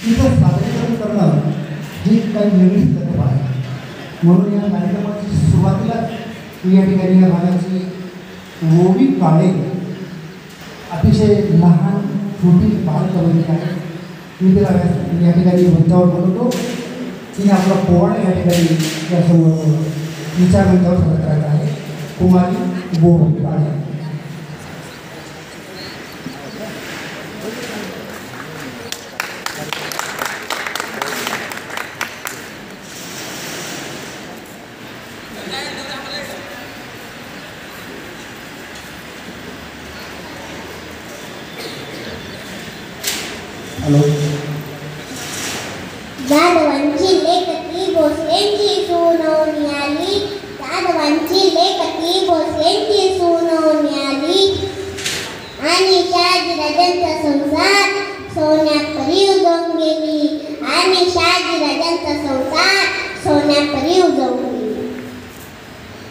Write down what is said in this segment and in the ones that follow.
तिचं सादरीकरण करणं ही काही वेगळीच तत्व आहे. म्हणून या कार्यक्रमाची सुरुवातीलाच या ठिकाणी या भागाची ओवी काळे अतिशय लहान छोटी बालकवयित्री आहे. मी तिला या ठिकाणी मंचावर बोलवतो. तिने आपला पोवाडा या ठिकाणी यासमोर विचार मंचावर सादर करायचा आहे. कुमारी ओवी काळे. जाधवांची लेखती भोसलेंची सोनवणी आली. जाधवांची लेखती भोसलेंची सोनवणी आली. आणि शहाजीराजांचा संसार सोन्यात परी उजवून गेली. आणि शहाजीराजांचा संसार सोन्यात परी उजवून गेली.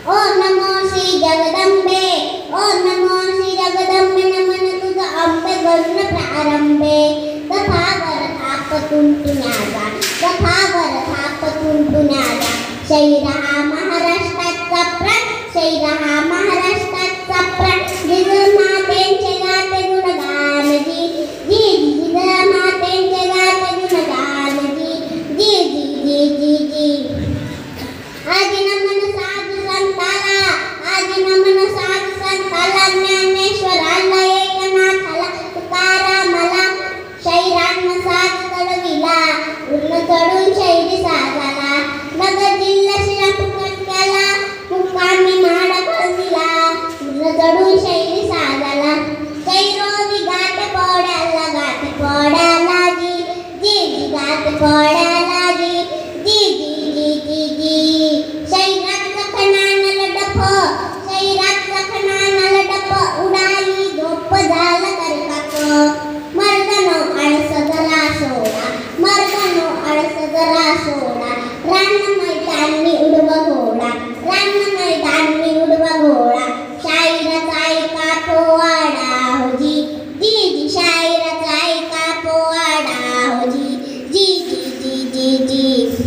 ओ नमो श्री जगदंबे, ओ नमो श्री जगदंबे, नमन तुझ अंबे गण प्रारंभे. दफावर थाप तुंटुण्याचा, दफावर थाप तुंटुण्याचा. शैर हा महाराष्ट्राचा प्राण, शैर हा महाराष्ट्राचा प्राण. जिजामातेंचे गाते गुणगान जी, जिजामातेंचे गाते गुणगान जी, जी जी जी जी जी. आजी नमन साधू संताला, आजी नमन साधू संताला. ज्ञानेश्वराला एकनाथाला तुकारामाला. शैरांना साथ चढविला, उरण चढून शैरी साजाला. नगर जिल्हा शिरापुकट्याला मुक्कामी माडा दिला. उरण चढून शैरी साजाला. कैरोवी गाठ पोड्याला, गाठ पोड्याला जी, जी जी गाठ पोड्याला जी, जी जी जी जी जी. शैरात जखणानल डफ, शैरात जखणानल डफ. उडाली झोप झाला करकाप. मर्दनो आळस जरा सोडा, मर्दनो आळस जरा सोडा. रान मैदानी उडवा घोडा, रान मैदानी उडवा घोडा. शायराचा ऐका पोवाडा हो जी, जी जी. शायराचा ऐका पोवाडा हो जी, जी जी जी जी जी.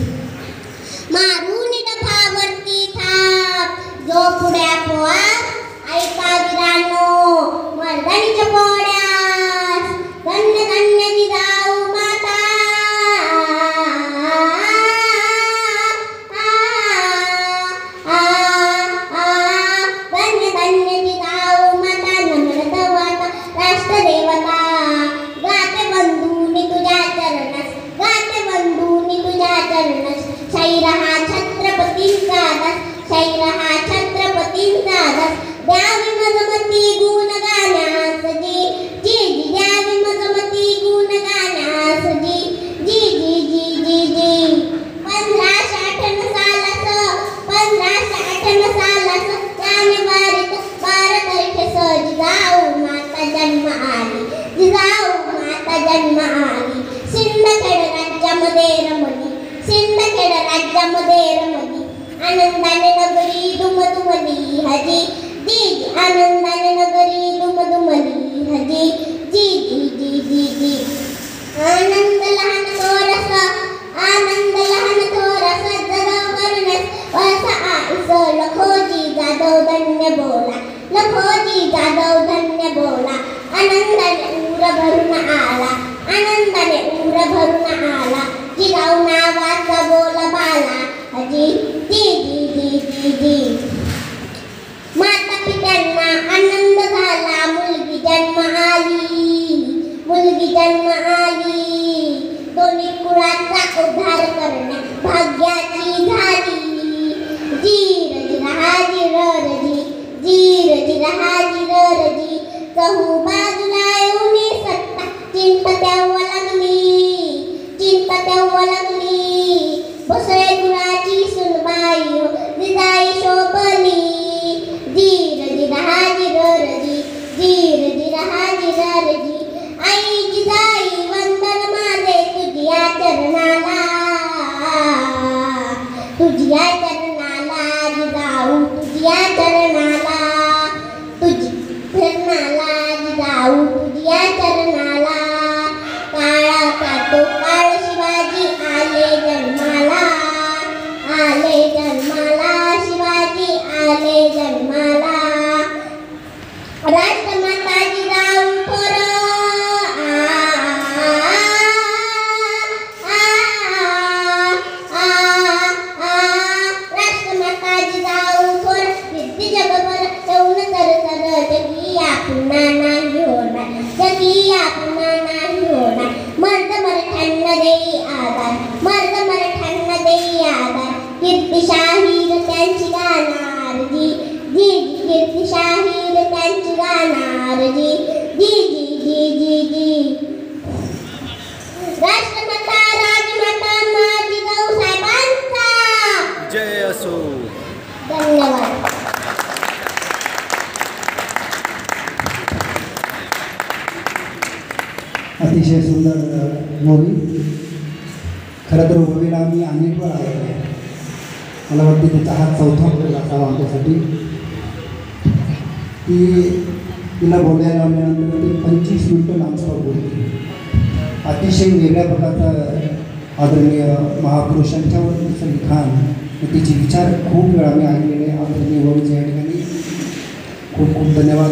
मारून डफावरती थाप, जो पुढ्या पोवा ऐका वीरांनो मर्दानीच्या पोड्यास. धन्य धन्य जिजाऊ माता, धन्य धन्य जिजाऊ माता. नम्रत वाता राष्ट्रदेवता. गाते बंधूनी तुझ्या चरणास, गाते बंधूनी तुझ्या चरणास. शैर हा छत्रपतींचा दास, शैर हा छत्रपतींचा दास. द्यावी मजमती गुण गाण्यास जी, जी जी. द्यावी मजमती गुण गाण्यास जी, जी जी जी जी जी. 1558 सालास, 1558 सालास. जानेवारीत 12 तारखेस जिजाऊ माता जन्म आली, जिजाऊ माता जन्म आली. सिंदखेड राज्यामध्ये रमली, सिंदखेड राज्यामध्ये रमली. आनंदाने नगरी दुमदुमली हजी, जी जी. आनंदाने नगरी दुमदुमली हजी, जी जी जी जी जी. आनंद लहान थोरस, आनंद लहान थोरस. जगाव करण्यास वसा आईस. लखोजी जाधव धन्य बोला, लखोजी जाधव धन्य बोला. आनंदाने उर भरून आला, आनंदाने उर भरून आला. जिजाऊ नावाचा बोल बाला हजी, जी जी जी जी जी. माता पित्यांना आनंद झाला, मुलगी जन्म आली, मुलगी जन्म आली. दोन्ही कुळाचा उद्धार करण्या भाग्याची झाली. जीर जिराजी ररजी, जीर जिराजी ररजी. चहू बाजूला येऊन सत्ता चिंता तेव्हा लागली, चिंता तेव्हा लागली. भोसले कुळाची सुनबाई हो जिजाई शोभली. जीर जिराजी ररजी, जीर जिराजी ररजी. आई जिजाई देई आधार, मर्द मराठ्यांना देई आधार, कीर्तिशाहीर त्यांची गाणार जी जी कीर्तिशाहीर त्यांची गाणार जी जी जी जी जी जी राष्ट्रमाता राजमाता माजी साहेबांचा जय असो. धन्यवाद. अतिशय सुंदर ओवी. खरं तर ओवीला मी अनेक वेळा ऐकलं आहे. मला वाटते त्याचा हा चौथा प्रयोग असावा आमच्यासाठी. ती तिला बोलायला लावल्यानंतर ती 25 मिनिटं नॉनस्टॉप बोलते. अतिशय वेगळ्या प्रकारचा आदरणीय महापुरुषांच्यावर तिचं लिखाण व तिचे विचार खूप वेळा मी ऐकलेले. आदरणीय ओवीचे या ठिकाणी खूप खूप धन्यवाद.